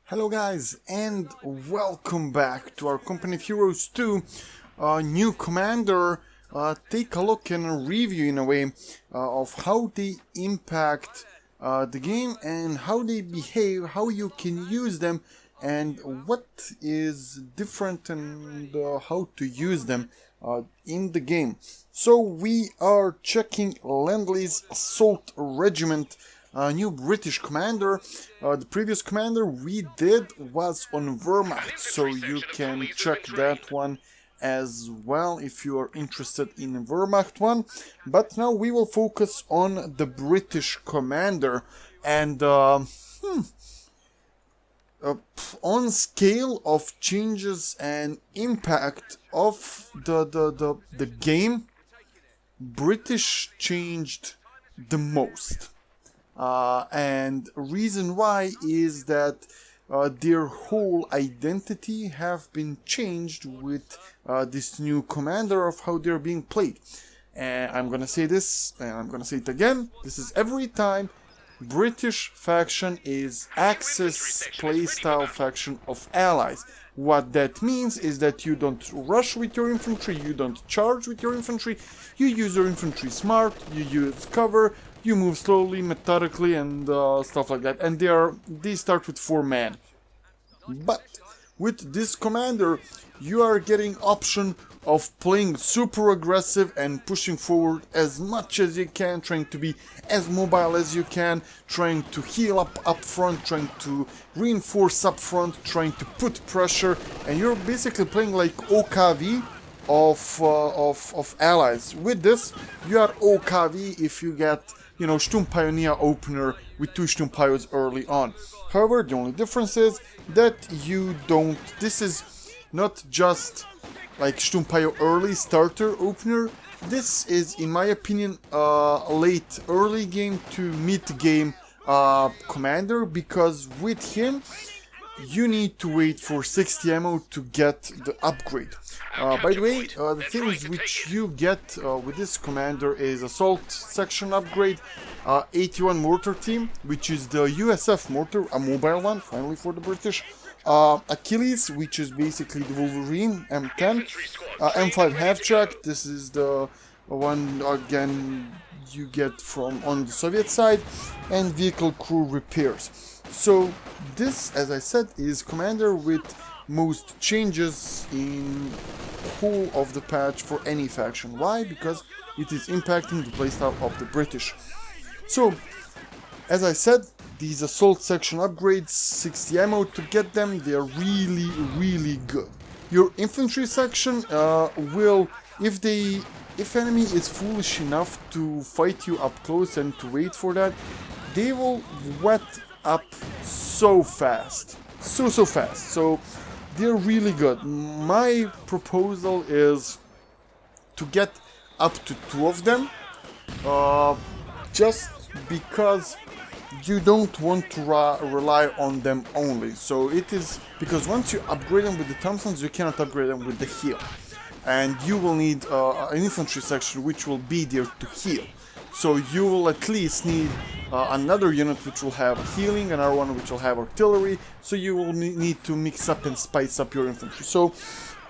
Hello guys, and welcome back to our Company of Heroes 2 new commander. Take a look and a review in a way of how they impact the game and how they behave, how you can use them, and what is different and how to use them in the game. So we are checking Lend-Lease Assault Regiment, new British commander. The previous commander we did was on Wehrmacht, so you can check that one as well if you are interested in Wehrmacht one. But now we will focus on the British commander, and on scale of changes and impact of the game, British changed the most. And reason why is that their whole identity have been changed with this new commander of how they're being played. And I'm gonna say this, and I'm gonna say it again. This is every time British faction is Axis playstyle faction of allies. What that means is that you don't rush with your infantry, you don't charge with your infantry, you use your infantry smart, you use cover, you move slowly, methodically, and stuff like that. And they start with 4 men. But with this commander, you are getting option of playing super aggressive and pushing forward as much as you can, trying to be as mobile as you can, trying to heal up front, trying to reinforce up front, trying to put pressure, and you're basically playing like OKV of allies. With this, you are OKV if you get, you know, Sturm Pioneer opener with 2 Sturm Pios early on. However, the only difference is that you don't, this is not just like Sturm Pio early starter opener. This is, in my opinion, late early game to mid game commander, because with him you need to wait for 60 ammo to get the upgrade. By the way, the things which you get with this commander is Assault Section upgrade, 81 Mortar team, which is the USF Mortar, a mobile one, finally for the British, Achilles, which is basically the Wolverine, M10, M5 half-track, this is the one, again, you get from on the Soviet side, and vehicle crew repairs. So this, as I said, is commander with most changes in whole of the patch for any faction. Why? Because it is impacting the playstyle of the British. So, as I said, these assault section upgrades, 60 ammo to get them, they are really good. Your infantry section will, if enemy is foolish enough to fight you up close and to wait for that, they will wet up so fast, so fast. So they're really good. My proposal is to get up to 2 of them, just because you don't want to rely on them only. So it is because once you upgrade them with the Thompsons, you cannot upgrade them with the heal, and you will need an infantry section which will be there to heal. So you will at least need another unit which will have healing, another one which will have artillery, so you will need to mix up and spice up your infantry. So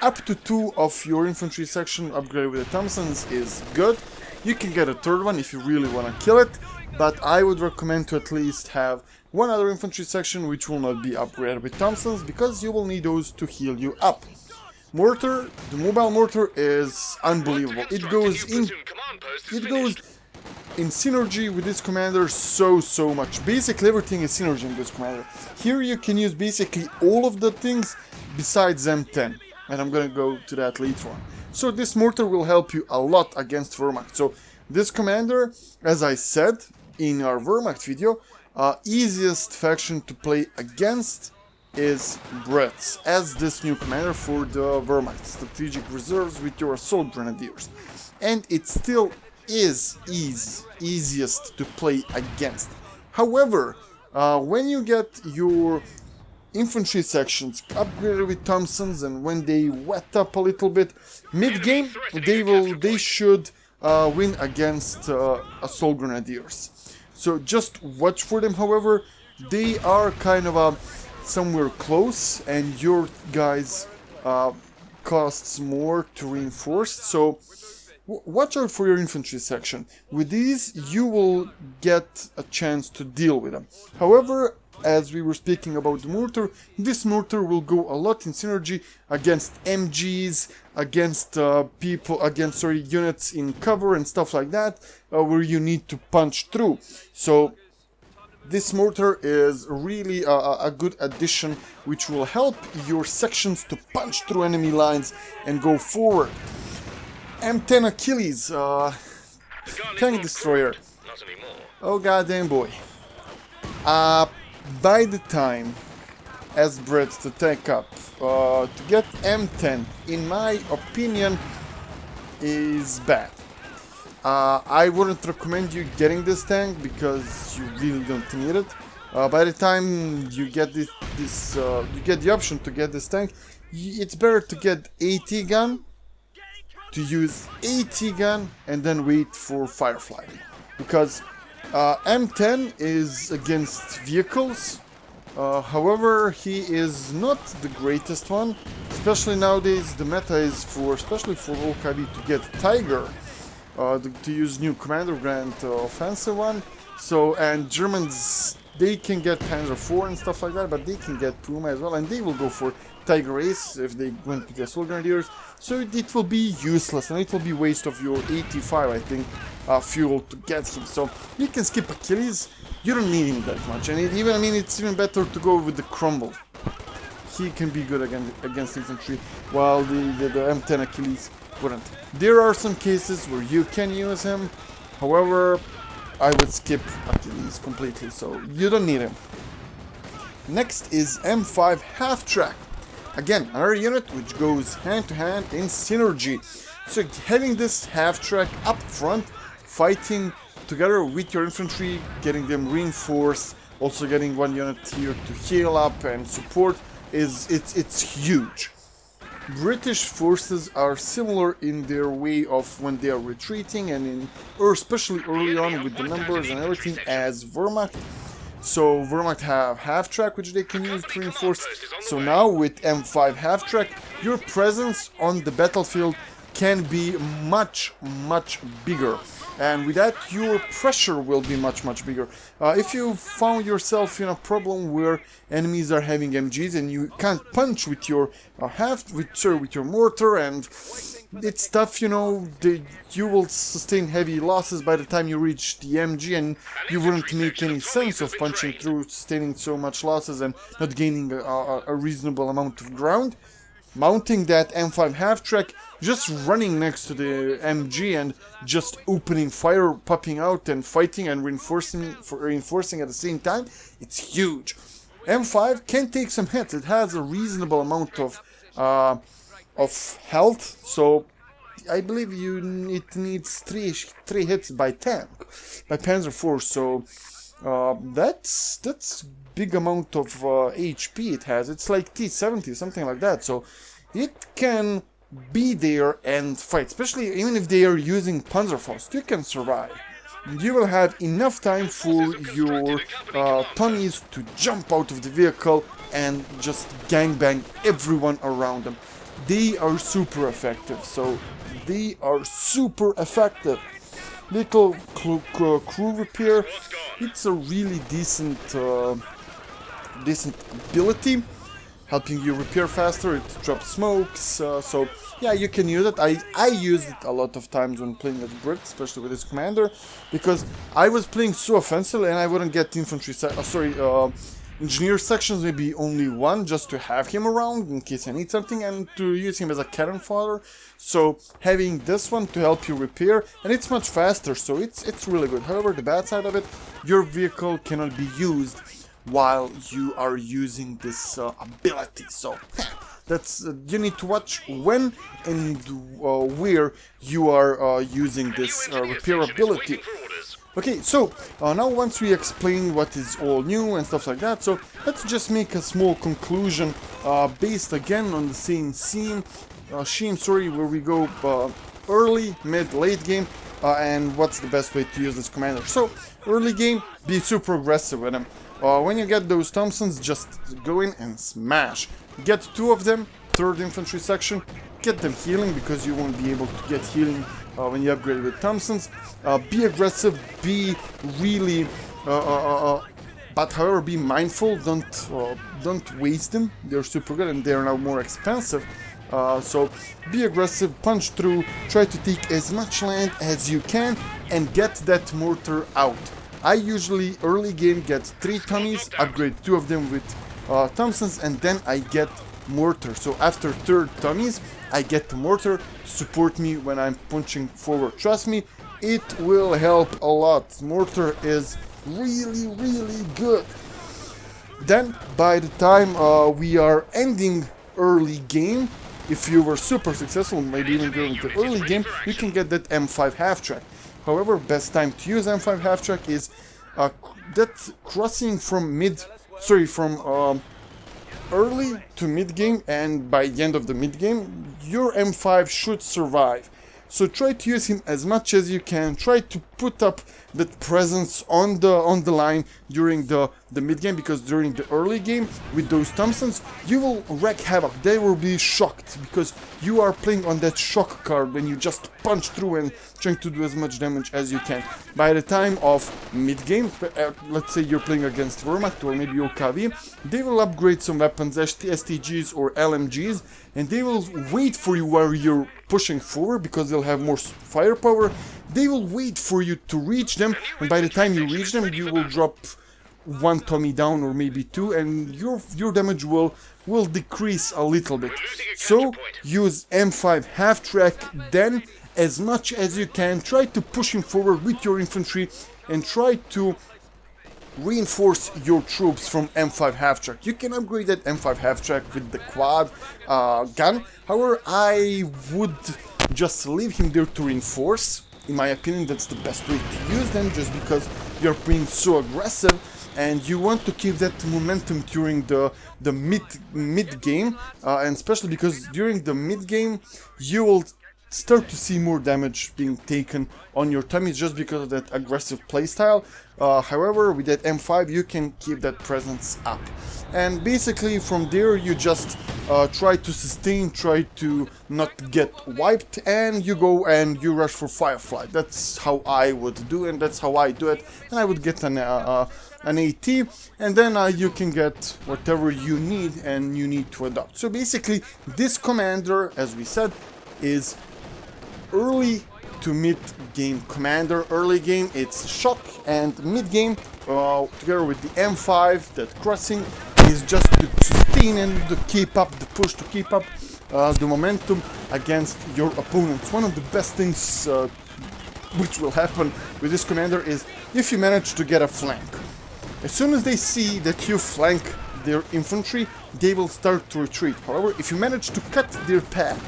up to 2 of your infantry section upgraded with the Thompsons is good. You can get a 3rd one if you really want to kill it, but I would recommend to at least have 1 other infantry section which will not be upgraded with Thompsons, because you will need those to heal you up. Mortar, the mobile mortar is unbelievable. It goes in synergy with this commander so much. Basically everything is synergy in this commander. Here you can use basically all of the things besides M10, and I'm gonna go to that later on. So this mortar will help you a lot against Wehrmacht. So this commander, as I said in our Wehrmacht video, easiest faction to play against is Brits, as this new commander for the Wehrmacht strategic reserves with your assault grenadiers. And it still is easiest to play against. However, when you get your infantry sections upgraded with Thompsons, and when they wet up a little bit mid-game, they should win against assault grenadiers. So just watch for them. However, they are kind of a somewhere close and your guys costs more to reinforce, so watch out for your infantry section. With these you will get a chance to deal with them. However, as we were speaking about the mortar, this mortar will go a lot in synergy against MGs, against units in cover and stuff like that, where you need to punch through. So this mortar is really a good addition, which will help your sections to punch through enemy lines and go forward. M10 Achilles, tank destroyer. Oh goddamn boy. By the time as bread to take up, to get M10, in my opinion, is bad. I wouldn't recommend you getting this tank because you really don't need it. By the time you get you get the option to get this tank, it's better to get AT gun, to use AT gun and then wait for Firefly, because M10 is against vehicles. However, he is not the greatest one, especially nowadays. The meta is especially for OKB, to get Tiger, to use new Commander Grant offensive one. So, and Germans, they can get Panzer IV and stuff like that, but they can get Puma as well, and they will go for Tiger Ace if they went with the Assault Grenadiers. So it will be useless, and it will be waste of your 85, I think, fuel to get him. So you can skip Achilles. You don't need him that much, and it's even better to go with the Crumble. He can be good against infantry, while the M10 Achilles wouldn't. There are some cases where you can use him. However, I would skip Achilles completely, so you don't need him. Next is M5 Half-Track. Again, another unit which goes hand to hand in synergy. So having this half-track up front, fighting together with your infantry, getting them reinforced, also getting one unit here to heal up and support, it's huge. British forces are similar in their way of when they are retreating, and or especially early on with the numbers and everything, as Wehrmacht. So Wehrmacht have half-track, which they can use to reinforce. So now with M5 half-track, your presence on the battlefield can be much bigger. And with that, your pressure will be much bigger. If you found yourself in a problem where enemies are having MGs and you can't punch with your with your mortar, and it's tough, you know, you will sustain heavy losses by the time you reach the MG, and you wouldn't make any sense of punching through, sustaining so much losses and not gaining a reasonable amount of ground. Mounting that M5 half-track, just running next to the MG and just opening fire, popping out and fighting and reinforcing at the same time, it's huge. M5 can take some hits. It has a reasonable amount of health, so I believe it needs three hits by tank, by Panzer IV. So that's big amount of HP it has. It's like T70, something like that. So it can be there and fight, especially even if they are using Panzerfaust. You can survive. You will have enough time for your Tonnies to jump out of the vehicle and just gangbang everyone around them. They are super effective. So they are super effective. Little crew repair. It's a really decent ability, helping you repair faster. It drops smokes, so yeah, you can use it. I used it a lot of times when playing as Brit, especially with this commander, because I was playing so offensive and I wouldn't get infantry engineer sections, maybe only one, just to have him around in case I need something, and to use him as a cannon fodder. So having this one to help you repair, and it's much faster, so it's really good. However, the bad side of it, your vehicle cannot be used while you are using this ability. So that's you need to watch when and where you are using this repair ability. Okay, so now once we explain what is all new and stuff like that, so let's just make a small conclusion based again on the same scheme, where we go early, mid, late game. and what's the best way to use this commander. So, early game, be super aggressive with him. When you get those Thompsons, just go in and smash. Get 2 of them, 3rd infantry section, get them healing, because you won't be able to get healing when you upgrade with Thompsons. Be aggressive, be really... but however, be mindful, don't waste them. They're super good and they're now more expensive. So be aggressive, punch through, try to take as much land as you can and get that mortar out. I usually early game get 3 tummies, upgrade 2 of them with Thompsons, and then I get mortar. So after 3rd tummies, I get the mortar to support me when I'm punching forward. Trust me, it will help a lot. Mortar is really good. Then by the time we are ending early game, if you were super successful, maybe even during the early game, you can get that M5 half track. However, best time to use M5 half track is that crossing from early to mid game, and by the end of the mid game, your M5 should survive. So try to use him as much as you can. Try to put up that presence on the line during the mid game, because during the early game with those Thompsons you will wreak havoc. They will be shocked because you are playing on that shock card when you just punch through and trying to do as much damage as you can. By the time of mid game, let's say you're playing against Wehrmacht or maybe OKW, they will upgrade some weapons, STGs or LMGs, and they will wait for you while you're pushing forward because they'll have more firepower. They will wait for you to reach them, and by the time you reach them, you will drop 1 Tommy down or maybe 2, and your damage will decrease a little bit. So use M5 half track then as much as you can. Try to push him forward with your infantry and try to reinforce your troops from M5 half track. You can upgrade that M5 half track with the quad gun. However, I would just leave him there to reinforce. In my opinion, that's the best way to use them, just because you're being so aggressive and you want to keep that momentum during the mid game, and especially because during the mid game you will start to see more damage being taken on your tummies just because of that aggressive playstyle. However, with that M5 you can keep that presence up, and basically from there you just try to sustain, try to not get wiped, and you go and you rush for Firefly. That's how I would do, and that's how I do it. And I would get an AT, and then you can get whatever you need and you need to adopt. So basically this commander, as we said, is early to mid game commander. Early game it's shock, and mid game together with the M5, that crossing, is just to sustain and to keep up the push, to keep up the momentum against your opponents. One of the best things which will happen with this commander is if you manage to get a flank. As soon as they see that you flank their infantry, they will start to retreat. However, if you manage to cut their path,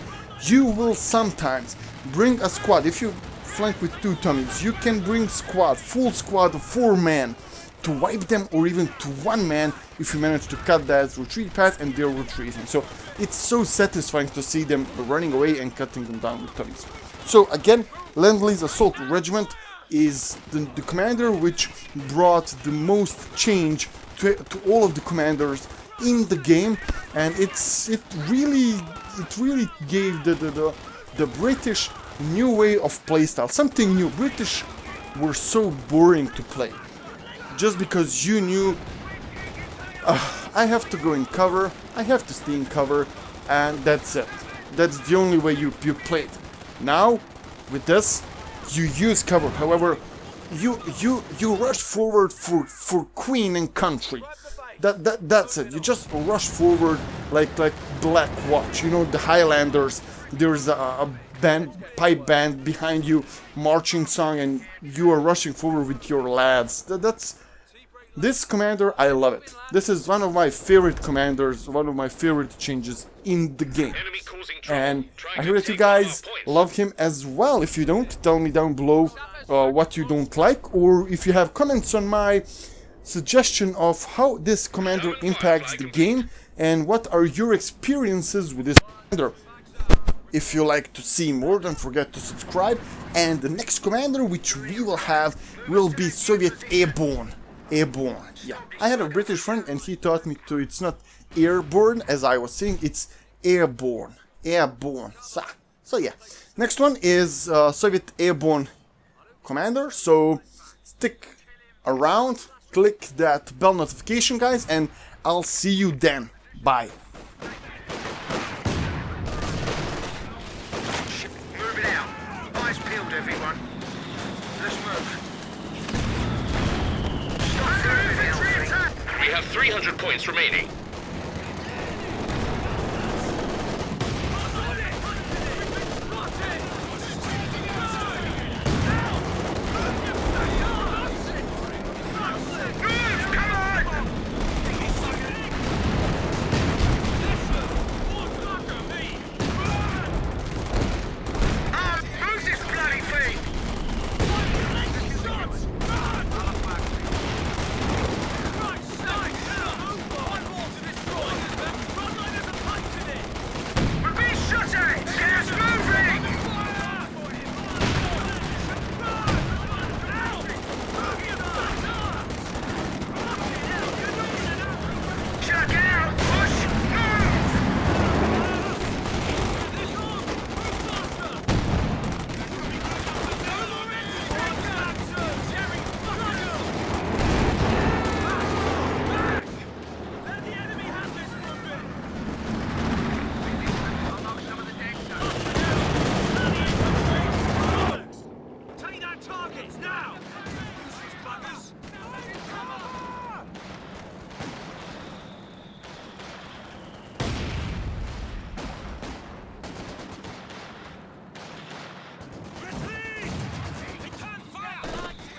you will sometimes bring a squad. If you flank with 2 tummies, you can bring full squad of 4 men to wipe them, or even to 1 man if you manage to cut that retreat path and they're retreating. So it's so satisfying to see them running away and cutting them down with tummies. So again, Lend-Lease Assault Regiment is the commander which brought the most change to all of the commanders in the game, and it really gave the British new way of playstyle, something new. British were so boring to play just because you knew I have to go in cover, I have to stay in cover, and that's it. That's the only way you played. Now with this, you use cover. However, you rush forward for queen and country. That's it. You just rush forward like Black Watch. You know, the Highlanders. There's a pipe band behind you, marching song, and you are rushing forward with your lads. This commander, I love it. This is one of my favorite commanders, one of my favorite changes in the game. And I hear that you guys love him as well. If you don't, tell me down below what you don't like, or if you have comments on my suggestion of how this commander impacts the game and what are your experiences with this commander. If you like to see more, don't forget to subscribe. And the next commander which we will have will be Soviet Airborne. Airborne, yeah. I had a British friend and he taught me to, it's not airborne as I was saying, it's airborne. Airborne. So yeah. Next one is Soviet Airborne commander. So stick around, click that bell notification, guys, and I'll see you then. Bye. Move it out. Eyes peeled, everyone. Let's move. Stop moving, Elfie. We have 300 points remaining.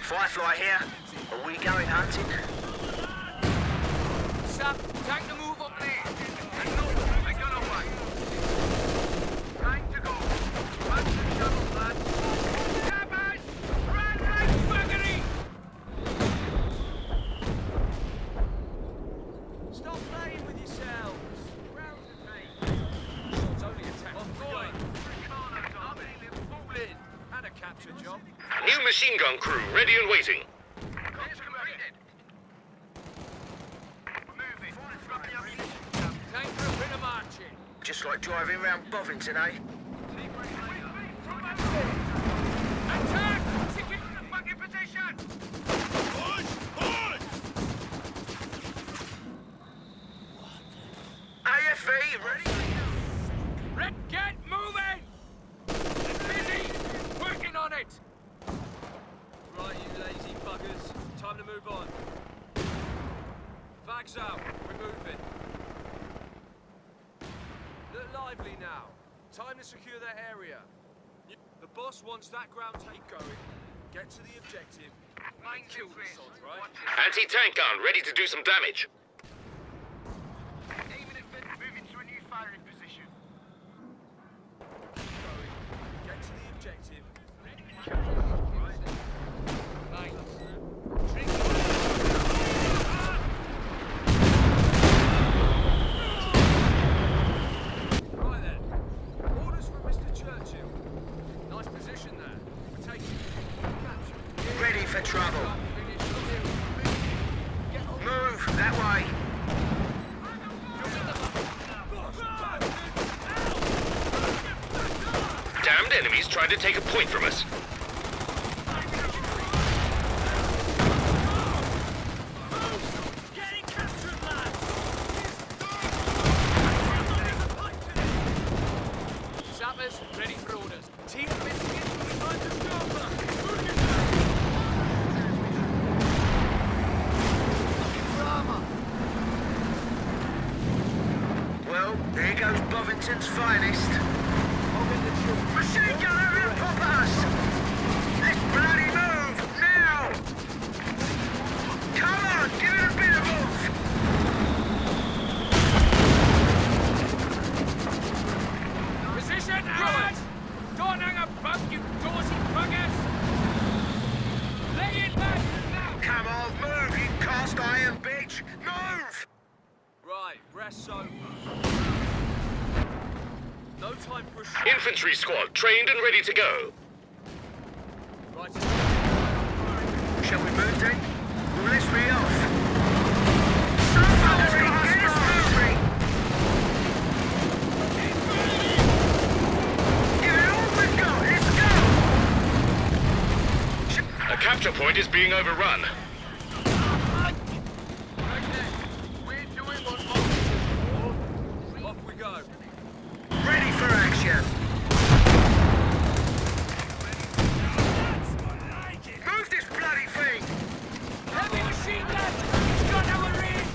Firefly here. Are we going hunting? Sir, take the move up there. And no, I got away. Time to go. Run the shuttle, lads. Cabbage! Run like buggery! Stop playing with yourselves. Round the me. Shot's only a tap. I'm going. Fall in. And a capture job. New machine gun crew ready and waiting. Time for a bit of marching. Just like driving round Bovington, eh? Attack! Stick into the fucking position! AFE, ready? Red, get moving! Busy! Working on it! Right, you lazy buggers. Time to move on. Fags out. We're moving. Look lively now. Time to secure that area. The boss wants that ground take going. Get to the objective. And kill the sods, right? Anti-tank gun ready to do some damage. Even if they're moving to a new firing position. Get to the objective. Right. Right then. Orders from Mr. Churchill. Nice position there. We're taking capture. Ready for trouble. Move that way. Damned enemies trying to take a point from us. Sappers, ready for orders. Team Well, there goes Bovington's finest. Machine gunner and pop us! Let's bloody move, now! Come on, give it a bit of oomph! position, ours! Don't hang about, you dorsey buggers! Lay in back now! Come on, move, you cast iron bitch! Move! Right, rest sober. No No time for a shot. Infantry squad trained and ready to go. Right, Shall we move then? Well, let's be off. Somebody's got us moving! Give it all we've got, let's go! A capture point is being overrun. we're doing what off we go. Ready for action! Move this bloody thing! Heavy machine gun! It's got our range!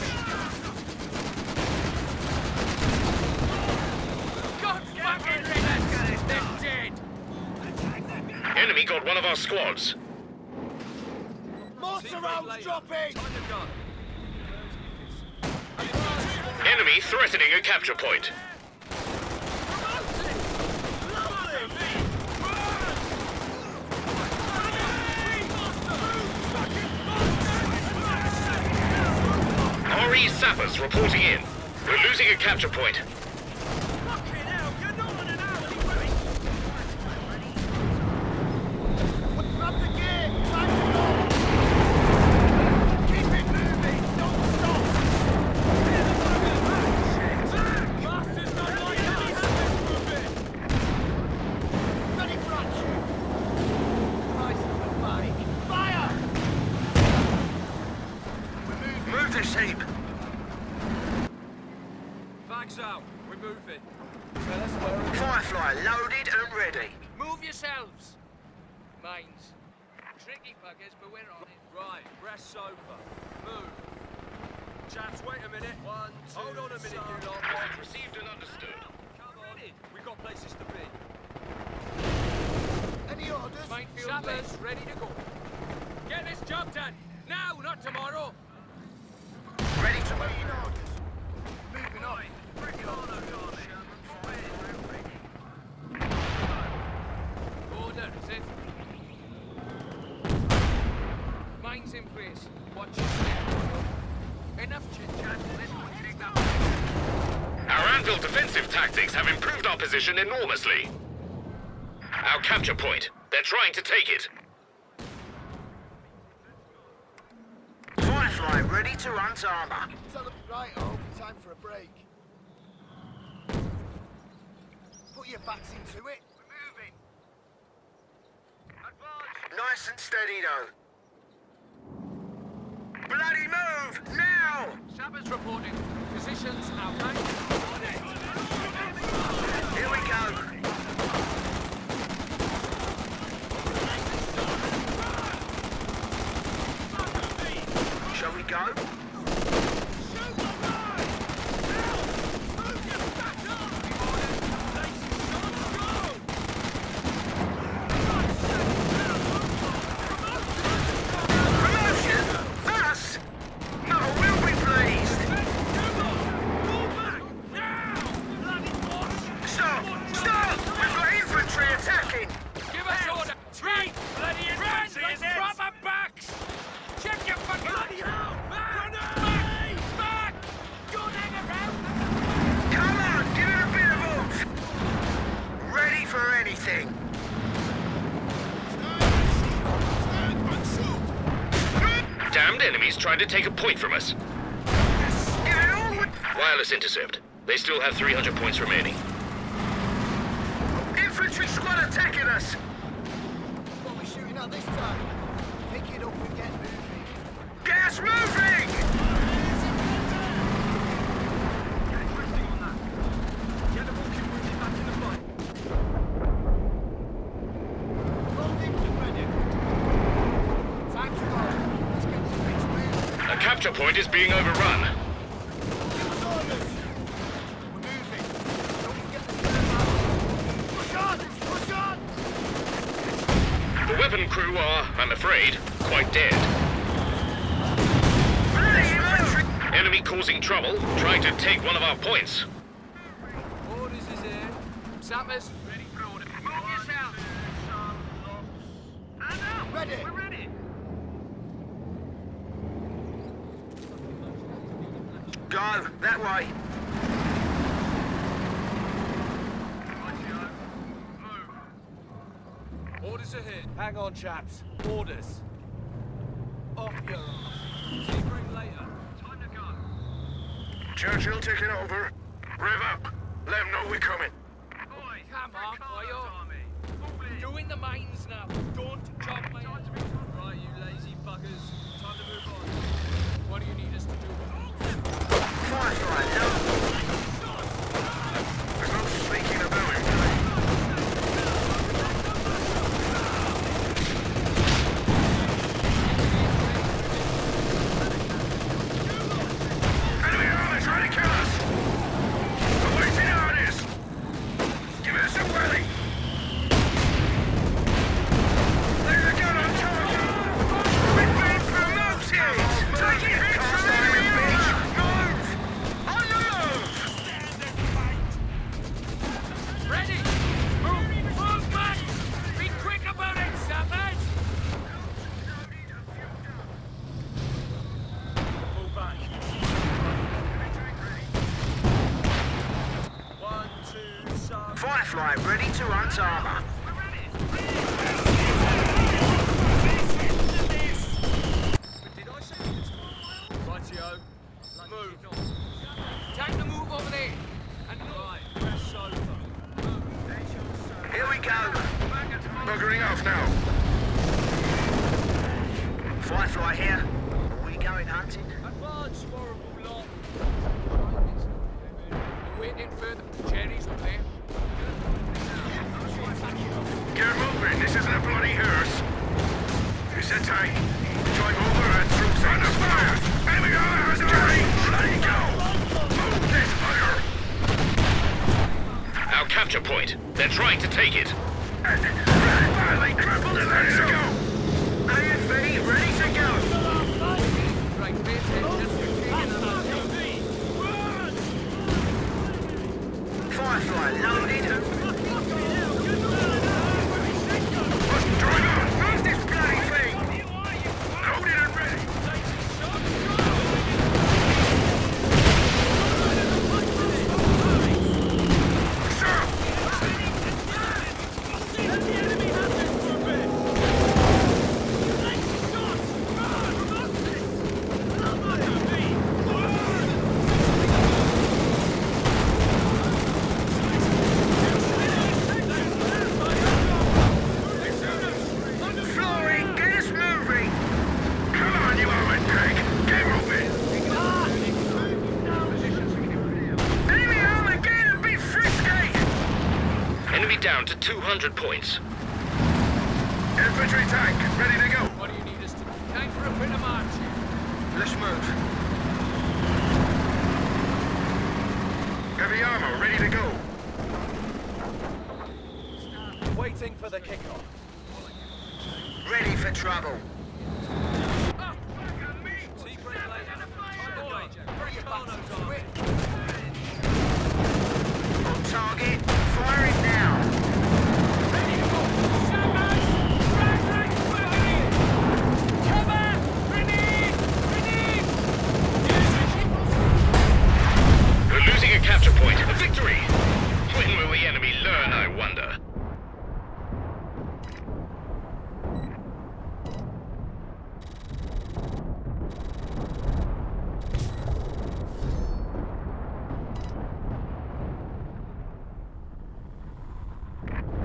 God fucking they're dead! Enemy got one of our squads. Mortar rounds dropping! Enemy threatening a capture point. RE sappers reporting in. We're losing a capture point. Grab the gear! Time to go! Keep it moving! Don't stop! Master's not like that! Ready for action! Christ almighty! Fire! Move this heap! Flags out! We're moving! Firefly loaded and ready. Move yourselves! Mines. Tricky buggers, but we're on it. Right, rest sofa. Move. Chaps, wait a minute. One, two, hold on a minute, you lot. Message received and understood. Come on. We've got places to be. Any orders? Minefield sappers, ready to go. Get this job done! Now, not tomorrow! Ready to move. Moving on. Bring it on, Order, is it? Mines in place. Watch your step. Enough chit-chat. Let's take that. Our anvil defensive tactics have improved our position enormously. Our capture point. They're trying to take it. Firefly ready to hunt armor. Right, time for a break. Put your backs into it. We're moving. Advance. Nice and steady though. Bloody move! Now! Sappers reporting. Positions outlined. Here we go. Shall we go? Promotion? Us? No, we'll be pleased. Stop! Stop! We've got infantry attacking! Give us order! Three! Bloody infantry is in! Drop our backs! Check your fucking... Bloody hell! Back! Back! Don't hang around! Come on, give it a bit of oomph! Ready for anything! Damned enemies trying to take a point from us. Give it all we... Wireless intercept. They still have 300 points remaining. Infantry squad attacking us! What are we shooting at this time? Pick it up and get moving. Gas moving! Get the walking wounded back in the fight. Loading and ready. Time to go. Let's get this bitch moving. A capture point is being overrun. Give us orders. We're moving. Don't forget the stern out. Push on! The weapon crew are, I'm afraid, quite dead. Bloody infantry! Enemy causing trouble, trying to take one of our points. Orders is here. Sappers, ready for order. Move yourselves! Ready. We're ready. Go, that way. Hang on, chaps. Orders. Off your arse. See bring later. Time to go. Churchill taking over. Rev up. Let them know we're coming. Oi, come on, boyo. Doing the mines now. Don't chop my head. Right, you lazy buggers. Time to move on. What do you need us to do? Firefly, no. There's no sneaking about him. Enemy armor trying to kill us! We're waiting orders! Give us a welly! There's a gun on target! We've been promoted! Take it! Cast iron, bitch! Move! On the move! Ready! Move! Move back! Be quick about it, savage! Pull back. 1, 2, some. Firefly, ready to hunt armor. Did I say this? Rightio. Move. Time to move over there! And Right, press over. Here we go. Buggering off now. Firefly here. Are we going hunting? Advance, horrible lot. we're waiting for the cherries up there. Get moving, this isn't a bloody hearse. It's a tank. Drive over and through things. Under fire! Enemy armor has a carry! Bloody go! Move this fire! Our capture point. They're trying to take it. And badly crippled and ready to go. AFV, ready to go. Right, pay attention. Firefly loaded. Let's drive on. Move this bloody thing. Loaded and ready. Sir! Flooring, get us moving. Come on, you armored pig! Get moving! Enemy armor, get and be frisky. Enemy down to 200 points. Infantry tank, ready to go. What do you need us to do? Time for a bit of marching. Let's move. Heavy armor, ready to go. Waiting for the kickoff. Ready for trouble. See bring later. Time to go. Bring your battles on.